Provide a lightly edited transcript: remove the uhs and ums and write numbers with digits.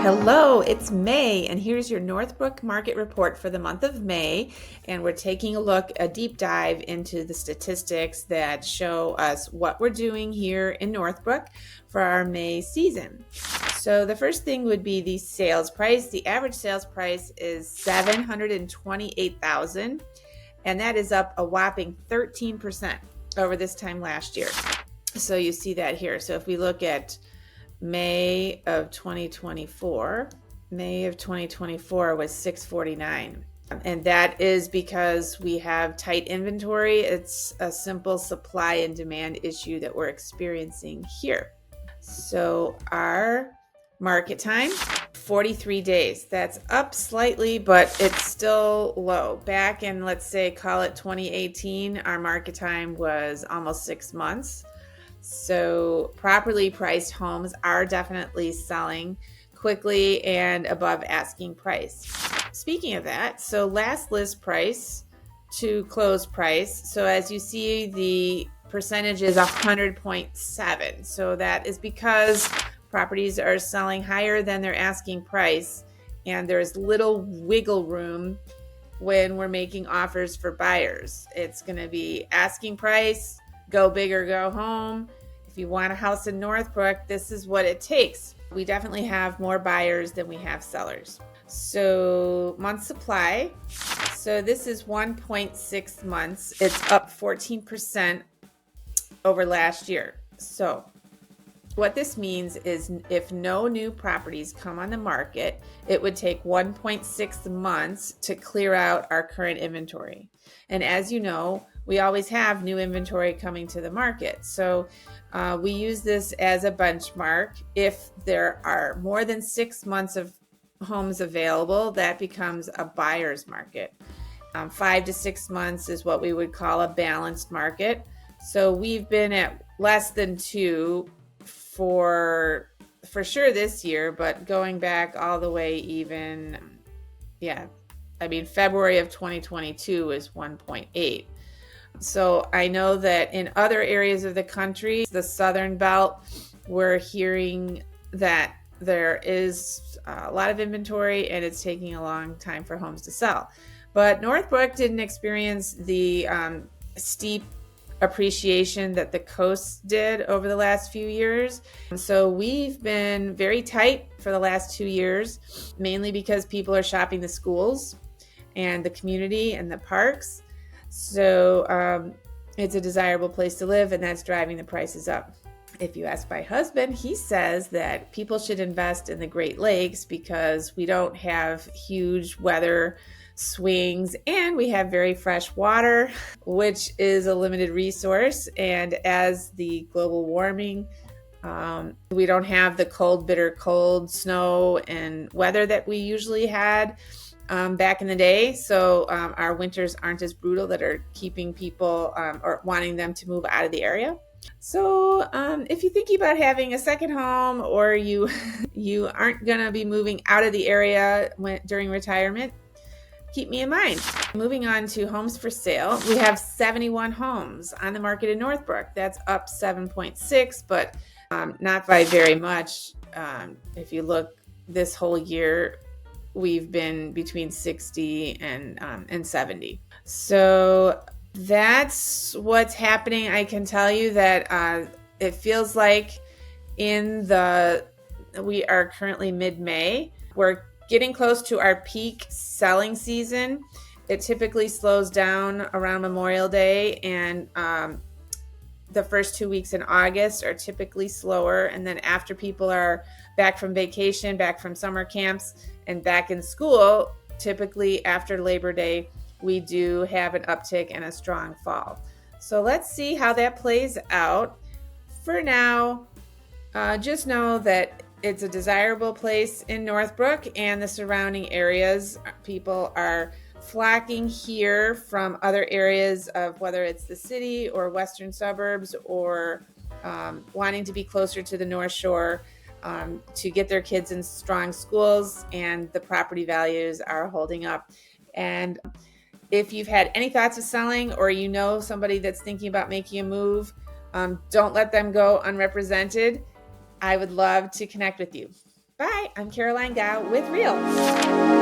Hello, it's May, and here's your Northbrook market report for the month of May. And we're taking a deep dive into the statistics that show us what we're doing here in Northbrook for our May season. So the first thing would be the sales price. The average sales price is $728,000, and that is up a whopping 13% over this time last year. So you see that here. So if we look at May of 2024 was 649. And that is because we have tight inventory. It's a simple supply and demand issue that we're experiencing here. So our market time, 43 days. That's up slightly, but it's still low. Back in, let's say, call it 2018, our market time was almost 6 months. So properly priced homes are definitely selling quickly and above asking price. Speaking of that, so last list price to close price. So as you see, the percentage is 100.7. So that is because properties are selling higher than their asking price, and there's little wiggle room when we're making offers for buyers. It's going to be asking price, go big or go home. If you want a house in Northbrook, this is what it takes. We definitely have more buyers than we have sellers. So month supply. So this is 1.6 months. It's up 14% over last year. So what this means is if no new properties come on the market, it would take 1.6 months to clear out our current inventory. And as you know, we always have new inventory coming to the market. So we use this as a benchmark. If there are more than 6 months of homes available, that becomes a buyer's market. 5 to 6 months is what we would call a balanced market. So we've been at less than 2 for sure this year, but going back all the way even, February of 2022 is 1.8. So I know that in other areas of the country, the Southern Belt, we're hearing that there is a lot of inventory and it's taking a long time for homes to sell. But Northbrook didn't experience the steep appreciation that the coast did over the last few years. So we've been very tight for the last 2 years, mainly because people are shopping the schools and the community and the parks. So it's a desirable place to live, and that's driving the prices up. If you ask my husband, he says that people should invest in the Great Lakes because we don't have huge weather swings and we have very fresh water, which is a limited resource. And as the global warming, we don't have the cold, bitter cold snow and weather that we usually had back in the day. So our winters aren't as brutal that are keeping people or wanting them to move out of the area. So if you're thinking about having a second home, or you aren't going to be moving out of the area during retirement, keep me in mind. Moving on to homes for sale, we have 71 homes on the market in Northbrook. That's up 7.6, but not by very much. If you look this whole year, we've been between 60 and 70. So that's what's happening. I can tell you that it feels like we are currently mid-May. We're getting close to our peak selling season. It typically slows down around Memorial Day, and the first 2 weeks in August are typically slower. And then after people are back from vacation, back from summer camps, and back in school, typically after Labor Day, we do have an uptick and a strong fall. So let's see how that plays out. For now, just know that it's a desirable place in Northbrook and the surrounding areas. People are flocking here from other areas of whether it's the city or western suburbs, or wanting to be closer to the North Shore to get their kids in strong schools, and the property values are holding up. And if you've had any thoughts of selling, or you know somebody that's thinking about making a move, don't let them go unrepresented. I would love to connect with you. Bye. I'm Caroline Gow with Real.